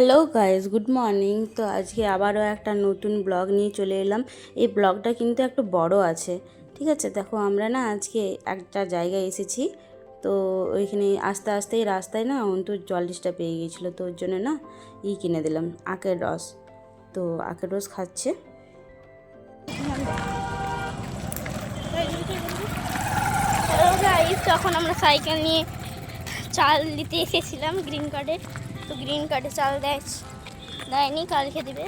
Hello guys, good morning. তো আজকে আবারও একটা নতুন ব্লগ নিয়ে চলে এলাম। এই ব্লগটা কিন্তু একটু বড় আছে, ঠিক আছে। দেখো আমরা না আজকে একটা জায়গায় এসেছি। তো ওইখানে আস্তে আস্তে এই রাস্তায় না অন্তু জন্ডিসটা পেয়ে গিয়েছিলো, তো ওর জন্য না কিনে দিলাম আখের রস। তো আখের রস খাচ্ছে। তখন আমরা সাইকেল নিয়ে চাল দিতে এসেছিলাম গ্রিন কার্ডে। তো গ্রিন কার্ডে চাল দেয়নি, কালকে দিবে।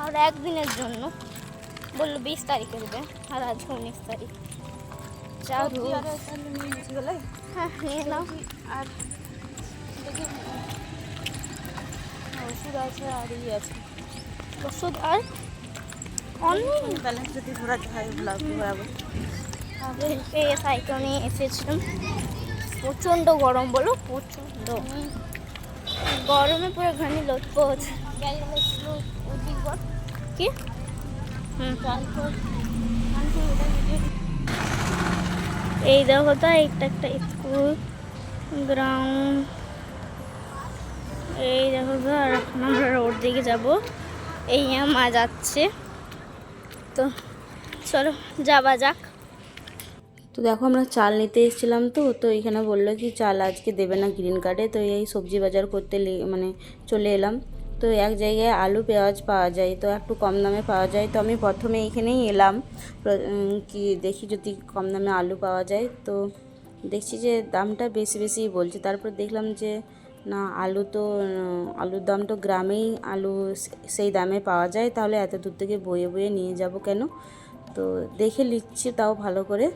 আর একদিনের জন্য বললো 20 তারিখে দেবে, আর আজকে 19 তারিখ। চাল হ্যাঁ নিয়ে নাও। আর দেখি ওষুধ আছে আর আছে ওষুধ আর অনেক ব্যালেন্স যদি ঘোরাতে হয় ব্লগ ঘোরাবো। সাইকেল নিয়ে এসেছিলাম। প্রচণ্ড গরম, বলো প্রচণ্ড গরমে পুরো ঘানি লোটপোট। কি এই দেখো তো, একটা একটা স্কুল গ্রাউন্ড। এই দেখো তো, আর এখন আমরা রোড দিকে যাবো। এই মা যাচ্ছে, তো চলো যাওয়া যাক। তো দেখো আমরা চাল নিতে এসেছিলাম। তো এখানে বললো কি চাল আজকে দেবে না গ্রিন কার্ডে। তো এই সবজি বাজার করতে মানে চলে এলাম। তো এক জায়গায় আলু পেঁয়াজ পাওয়া যায়, তো একটু কম দামে পাওয়া যায়। তো আমি প্রথমে এইখানেই এলাম কি দেখি যদি কম দামে আলু পাওয়া যায়। তো দেখছি যে দামটা বেশি বেশি বলছে। তারপর দেখলাম যে না, আলুর দাম তো গ্রামেই আলু সেই দামে পাওয়া যায়, তাহলে এত দূর থেকে বয়ে বয়ে নিয়ে যাব কেন। তো দেখে নিচ্ছি তাও ভালো করে।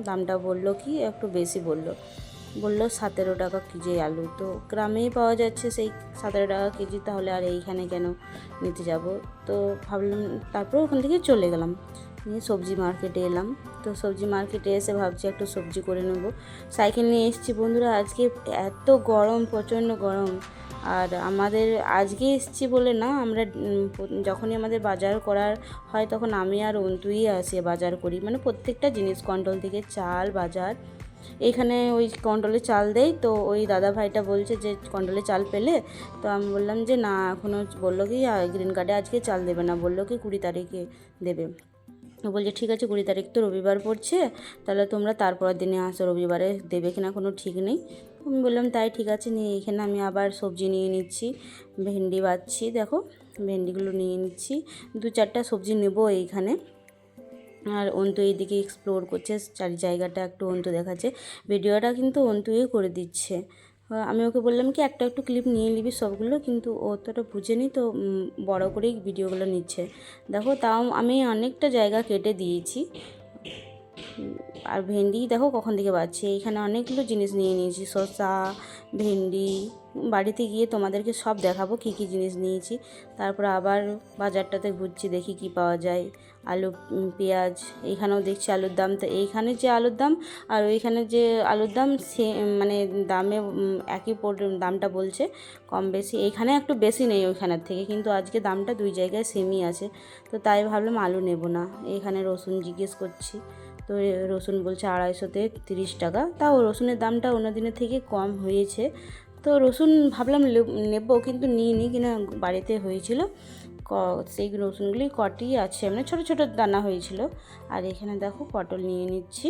দামটা বললো কি একটু বেশি বললো 17 টাকা কেজি আলু। তো গ্রামেই পাওয়া যাচ্ছে সেই 17 টাকা কেজি, তাহলে আর এইখানে কেন নিতে যাব। তো ভাবলাম, তারপর ওখান থেকে চলে গেলাম, নিয়ে সবজি মার্কেটে এলাম। তো সবজি মার্কেটে এসে ভাবছি একটু সবজি করে নেব। সাইকেল নিয়ে এসেছি বন্ধুরা। আজকে এত গরম, প্রচণ্ড গরম। আর আমাদের আজকে এসেছি বলে না, আমরা যখনই আমাদের বাজার করার হয় তখন আমি আর অন্তুই আসি বাজার করি, মানে প্রত্যেকটা জিনিস কন্ট্রোল থেকে চাল বাজার। এইখানে ওই কন্ট্রোলে চাল দেয়। তো ওই দাদা ভাইটা বলছে যে কন্ট্রোলে চাল পেলে। তো আমি বললাম যে না, এখনও বললো কি গ্রিন কার্ডে আজকে চাল দেবে না, বললো কি 20 তারিখে দেবে। বলছে ঠিক আছে, 20 তারিখ তো রবিবার পড়ছে, তাহলে তোমরা তারপরের দিনে আসো, রবিবারে দেবে কিনা কোনো ঠিক নেই। আমি বললাম তাই ঠিক আছে। নিয়ে এখানে আমি আবার সবজি নিয়ে নিচ্ছি, ভেন্ডি বাছছি। দেখো ভেন্ডিগুলো নিয়ে নিচ্ছি, 2-4টা সবজি নেবো এইখানে। আর অন্তু এইদিকে এক্সপ্লোর করছে চারি জায়গাটা, একটু অন্তু দেখাচ্ছে। ভিডিওটা কিন্তু অন্তুই করে দিচ্ছে। আমি ওকে বললাম কি একটু ক্লিপ নিয়ে নিবি সবগুলো, কিন্তু ও তো বুঝেনি, তো বড় করেই ভিডিওগুলো নিচ্ছে। দেখো তাও আমি অনেকটা জায়গা কেটে দিয়েছি। আর ভেন্ডি দেখো কখন থেকে বাড়ছে। এইখানে অনেকগুলো জিনিস নিয়ে নিয়েছি, শসা, ভেন্ডি। বাড়িতে গিয়ে তোমাদেরকে সব দেখাবো কী কী জিনিস নিয়েছি। তারপর আবার বাজারটাতে ঘুরছি, দেখি কি পাওয়া যায়। আলু পেঁয়াজ, এইখানেও দেখছি আলুর দাম। তো এইখানে যে আলুর দাম আর ওইখানে যে আলুর দাম সে মানে দামে একই দামটা বলছে, কম বেশি। এইখানে একটু বেশি নেই ওইখানের থেকে, কিন্তু আজকে দামটা দুই জায়গায় সেমই আছে। তো তাই ভাবলাম আলু নেব না। এইখানে রসুন জিজ্ঞেস করছি, তো রসুন বলছে 250-তে 30 টাকা। তাও রসুনের দামটা অন্য দিনের থেকে কম হয়েছে। তো রসুন ভাবলাম নেব, কিন্তু নিইনি, কিনা বাড়িতে হয়েছিল সেই রসুনগুলি কটি আছে, মানে ছোটো ছোটো দানা হয়েছিল। আর এখানে দেখো পটল নিয়ে নিচ্ছি।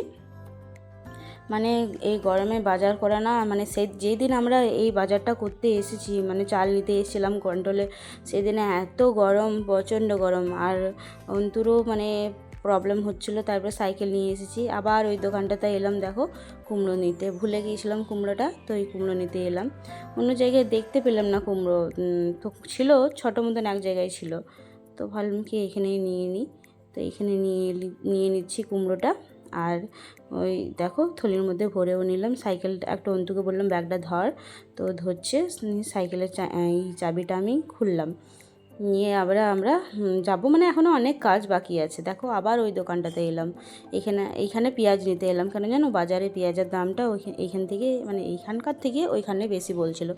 মানে এই গরমে বাজার করা না, মানে যেই দিন আমরা এই বাজারটা করতে এসেছি, মানে চাল নিতে এসেছিলাম কন্ট্রোলে, সেদিনে এত গরম, প্রচণ্ড গরম। আর অন্তুরও মানে প্রবলেম হচ্ছিলো। তারপরে সাইকেল নিয়ে এসেছি, আবার ওই দোকানটাতে এলাম। দেখো কুমড়ো নিতে ভুলে গিয়েছিলাম কুমড়োটা, তো এই কুমড়ো নিতে এলাম। অন্য জায়গায় দেখতে পেলাম না কুমড়ো, তো ছিল ছোটো মতন এক জায়গায় ছিল। তো ভাবলাম কি এখানেই নিয়ে নিই। তো এখানে নিয়ে নিচ্ছি কুমড়োটা। আর ওই দেখো থলির মধ্যে ভরেও নিলাম। সাইকেলটা একটা অন্তুকে বললাম ব্যাগটা ধর, তো ধরছে। সাইকেলের এই চাবিটা আমি খুললাম, নিয়ে আবার আমরা যাবো, মানে এখনও অনেক কাজ বাকি আছে। দেখো আবার ওই দোকানটাতে এলাম। এইখানে পেঁয়াজ নিতে এলাম, কেন জানো বাজারে পেঁয়াজের দামটা এইখান থেকে, মানে এইখানকার থেকে ওইখানে বেশি বলছিল।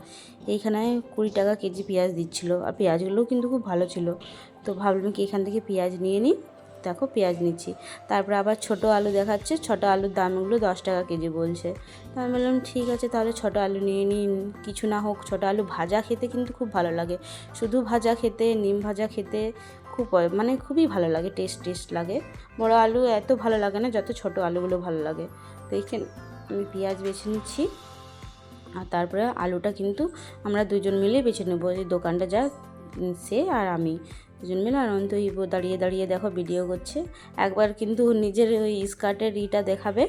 এইখানে 20 টাকা কেজি পেঁয়াজ দিচ্ছিলো, আর পেঁয়াজগুলোও কিন্তু খুব ভালো ছিল। তো ভাবলাম কি এখান থেকে পেঁয়াজ নিয়ে নিই। দেখো পেঁয়াজ নিচ্ছি। তারপরে আবার ছোট আলু দেখাচ্ছে, ছোট আলুর দামগুলো 10 টাকা কেজি বলছে। তো আমি বললাম ঠিক আছে তাহলে ছোট আলু নিয়ে নিন, কিছু না হোক। ছোট আলু ভাজা খেতে কিন্তু খুব ভালো লাগে, শুধু ভাজা খেতে, নিম ভাজা খেতে খুব মানে খুবই ভালো লাগে, টেস্ট লাগে। বড় আলু এত ভালো লাগে না যত ছোট আলুগুলো ভালো লাগে। তো এইখানে আমি পেঁয়াজ বেছে নিচ্ছি। আর তারপরে আলুটা কিন্তু আমরা দুজন মিলে বেছে নেবো, এই দোকানটা যা সে আর আমি দুজন মিলে। আর অন্ত দাঁড়িয়ে দাঁড়িয়ে দেখো ভিডিও করছে। একবার কিন্তু নিজের ওই স্কার্টের ইটা দেখাবে,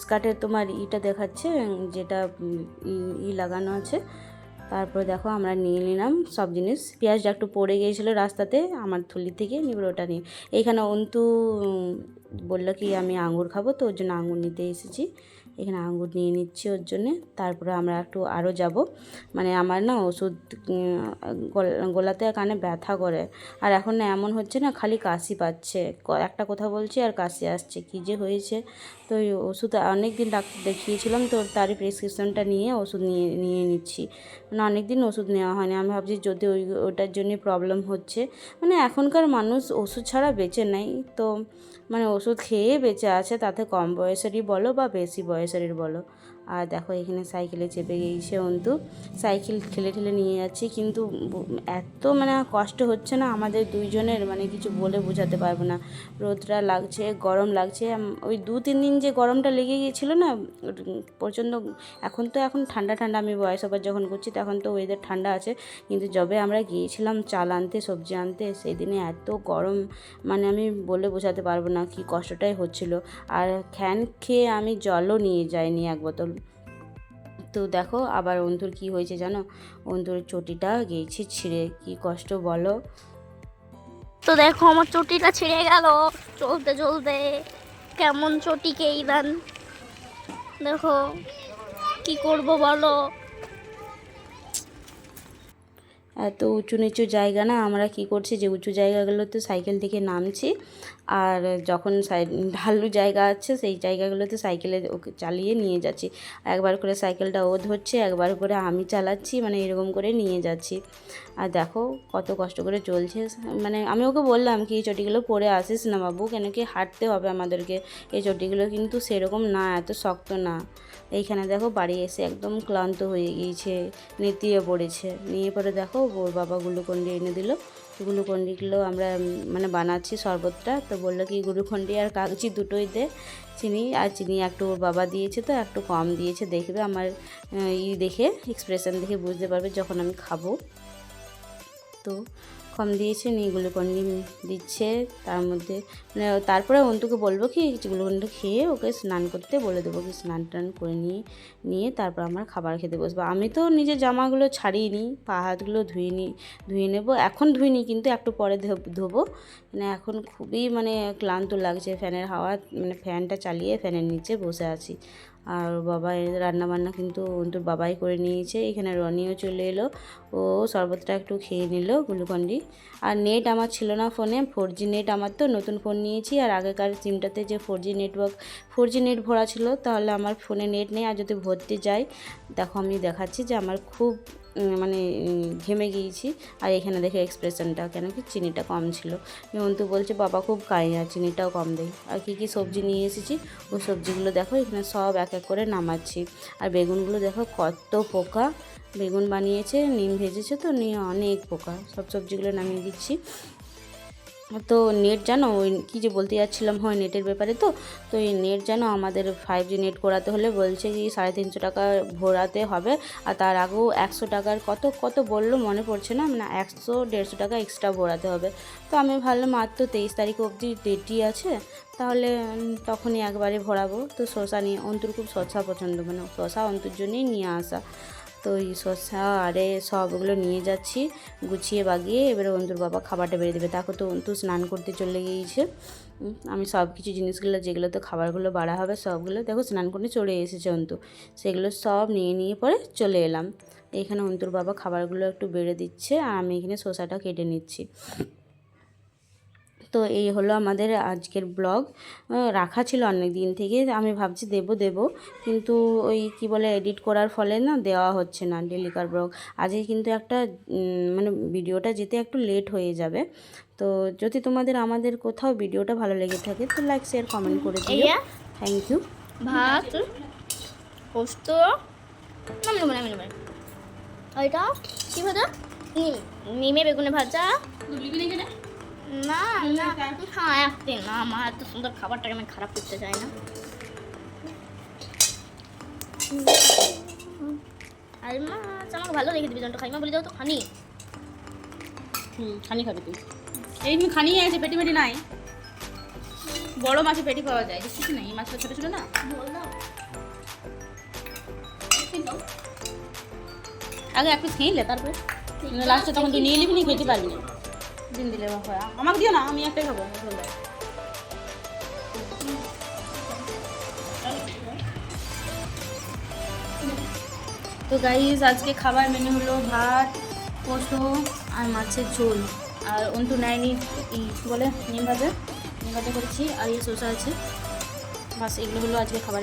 স্কার্টের তোমার ইটা দেখাচ্ছে যেটা লাগানো আছে। তারপরে দেখো আমরা নিয়ে নিলাম সব জিনিস। পেঁয়াজটা একটু পড়ে গিয়েছিলো রাস্তাতে আমার থলি থেকে, নিয়ে ওটা নিয়ে এইখানে অন্তু বললো কি আমি আঙুর খাবো, তো ওর জন্য আঙুর নিতে এসেছি। এখানে আঙুর নিয়ে নিচ্ছি ওর জন্যে। তারপরে আমরা একটু আরও যাব, মানে আমার না ওষুধ গলাতে কানে ব্যথা করে। আর এখন না এমন হচ্ছে না খালি কাশি পাচ্ছে, একটা কথা বলছি আর কাশি আসছে, কী যে হয়েছে। তো ওই ওষুধ অনেক দিন ডাক্তার দেখিয়েছিলাম, তো তারই প্রেসক্রিপশনটা নিয়ে ওষুধ নিয়ে নিচ্ছি। মানে অনেক দিন ওষুধ নেওয়া হয়নি, আমি ভাবছি যদি ওটার জন্যই প্রবলেম হচ্ছে। মানে এখনকার মানুষ ওষুধ ছাড়া বেঁচে নেই, তো মানে ওষুধ খেয়ে বেঁচে আছে, তাতে কম বয়সেরই বলো বা বেশি বয়সেরই বলো। আর দেখো এখানে সাইকেলে চেপে গিয়েছে অন্তু, সাইকেল ঠেলে ঠেলে নিয়ে যাচ্ছি। কিন্তু এত মানে কষ্ট হচ্ছে না আমাদের দুইজনের, মানে কিছু বলে বোঝাতে পারবো না। রোদটা লাগছে, গরম লাগছে। ওই 2-3 দিন যে গরমটা লেগে গিয়েছিলো না প্রচণ্ড। এখন ঠান্ডা ঠান্ডা, আমি বয়স ওভার যখন করছি তখন তো ওয়েদার ঠান্ডা আছে, কিন্তু যবে আমরা গিয়েছিলাম চাল আনতে, সবজি আনতে, সেই দিনে এত গরম, মানে আমি বলে বোঝাতে পারবো না কি কষ্টটাই হচ্ছিল। আর ফ্যান খেয়ে আমি জলও নিয়ে যাইনি এক বোতল। তো দেখো আবার অন্তুর কি হয়েছে জানো, অন্তুর চটিটা গিয়েছে ছিঁড়ে, কি কষ্ট বলো। তো দেখো আমার চটিটা ছিঁড়ে গেল চলতে চলতে, কেমন চটিকে দেন দেখো, কি করব বলো। এত উঁচু নিচু জায়গা না, আমরা কি করছি যে উঁচু জায়গাগুলোতে সাইকেল থেকে নামছি, আর যখন ঢালু জায়গা আছে সেই জায়গাগুলোতে সাইকেলে ওকে চালিয়ে নিয়ে যাচ্ছি। একবার করে সাইকেলটা ও ধরছে, একবার করে আমি চালাচ্ছি, মানে এরকম করে নিয়ে যাচ্ছি। আর দেখো কত কষ্ট করে চলছে। মানে আমি ওকে বললাম কি এই চটিগুলো পরে আসিস না বাবু, কেন কি হাঁটতে হবে আমাদেরকে, এই চটিগুলো কিন্তু সেরকম না, এত শক্ত না। এইখানে দেখো বাড়ি এসে একদম ক্লান্ত হয়ে গিয়েছে, নেতিয়ে পড়েছে। নিয়ে পরে দেখো ওর বাবা গ্লুকন্ডি এনে দিল। গ্লুকন্ডিগুলো আমরা মানে বানাচ্ছি শরবতটা, তো বললো কি গ্লুকন্ডি আর কাগজি দুটোই দে, চিনি একটু ওর বাবা দিয়েছে, তো একটু কম দিয়েছে। দেখবে আমার দেখে এক্সপ্রেশন দেখে বুঝতে পারবে যখন আমি খাবো। তো কম দিয়েছে, নিয়ে গ্লুকন্ডি দিচ্ছে তার মধ্যে। মানে তারপরে অন্তুকে বলবো কি গ্লুকন্ডি খেয়ে ওকে স্নান করতে বলে দেবো, কি স্নান টান করে নিয়ে তারপর আমার খাবার খেতে বসবো। আমি তো নিজের জামাগুলো ছাড়িয়ে পা হাতগুলো ধুয়ে নেবো। এখন ধুইনি, কিন্তু একটু পরে ধোবো। মানে এখন খুবই মানে ক্লান্ত লাগছে, ফ্যানের হাওয়া, মানে ফ্যানটা চালিয়ে ফ্যানের নিচে বসে আছি। আর বাবা রান্নাবান্না কিন্তু অন্তুর বাবাই করে নিয়েছে। এখানে রনিও চলে এলো, ও শরবতটা একটু খেয়ে নিল গ্লুকন্ডি। আর নেট আমার ছিল না ফোনে, 4G নেট আমার, তো নতুন ফোন নিয়েছি। আর আগেকার সিমটাতে যে 4G নেট ভরা ছিল, তাহলে আমার ফোনে নেট নেই। আর যদি ভরতে যাই দেখো আমি দেখাচ্ছি যে আমার খুব মানে ঘেমে গিয়েছি। আর এখানে দেখে এক্সপ্রেশনটা, কেন কি চিনিটা কম ছিল। অন্তু বলছে বাবা খুব খাই, আর চিনিটাও কম দেয়। আর কী সবজি নিয়ে এসেছি, ওই সবজিগুলো দেখো এখানে সব এক এক করে নামাচ্ছি। আর বেগুনগুলো দেখো কত পোকা, বেগুন বানিয়েছে, নিম ভেজেছে, তো নিয়ে অনেক পোকা। সব সবজিগুলো নামিয়ে দিচ্ছি। তো নেট জানো, ওই কী যে বলতে যাচ্ছিলাম, হয় নেটের ব্যাপারে। তো এই নেট জানো আমাদের 5G নেট করাতে হলে বলছে কি 350 টাকা ভরাতে হবে। আর তার আগেও 100 টাকার কত বললো মনে পড়ছে না, মানে 100-150 টাকা এক্সট্রা ভরাতে হবে। তো আমি ভাবলাম মাত্র 23 তারিখ অবধি ডেটই আছে, তাহলে তখনই একবারে ভরাবো। তো শসা নিয়ে, অন্তুর খুব শসা পছন্দ, মানে শসা অন্তুর জন্যই নিয়ে আসা। তো এই শসা আরে সবগুলো নিয়ে যাচ্ছি গুছিয়ে বাগিয়ে। এবারে অন্তুর বাবা খাবারটা বেড়ে দেবে। দেখো তো অন্তু স্নান করতে চলে গিয়েছে। আমি সব কিছু জিনিসগুলো যেগুলোতে খাবারগুলো বাড়া হবে সবগুলো দেখো স্নান করতে চলে এসেছে অন্তু, সেগুলো সব নিয়ে পরে চলে এলাম। এখানে অন্তুর বাবা খাবারগুলো একটু বেড়ে দিচ্ছে, আর আমি এখানে শসাটা কেটে নিচ্ছি। তো এই হলো আমাদের আজকের ব্লগ। রাখা ছিল অনেক দিন থেকে, আমি ভাবছি দেব কিন্তু ওই কি বলে এডিট করার ফলে না দেওয়া হচ্ছে না ডেলিকার ব্লগ। আজকে কিন্তু একটা মানে ভিডিওটা যেতে একটু লেট হয়ে যাবে। তো যদি তোমাদের আমাদের কোথাও ভিডিওটা ভালো লেগে থাকে তো লাইক শেয়ার কমেন্ট করে দিও। Thank you. ভাত পোস্ত নামিয়ে ওইটা কি ভাজা নিমে বেগুনে ভাজা না না হ্যাঁ একদিন না আমার এত সুন্দর খাবারটাকে আমি খারাপ করতে চাই না। আর মাছ আমাকে ভালো লেগে দিবি জনটা খাইমা বলে যাও তো খানি খানি খাবি তুই? এই তুমি খানি আছে, পেটি পেটি নাই, বড় মাছের পেটি পাওয়া যায়, দেখছিস না? এই মাছটা ছোটো ছোটো না, আগে একটু খেয়ে তারপরে লাস্টে তখন তুই নিয়ে নিবি, নিয়ে খেতে পারবি না। দিন দিলে আমাকে দিও না, আমি একটাই খাবো। তো গাইজ আজকে খাবার মেনু হলো ভাত, পোস্ত আর মাছের ঝোল, আর অন্তু নেয়নি কী বলে নিম ভাজা করেছি, আর শসা আছে, বাস এগুলো হলো আজকে খাবার।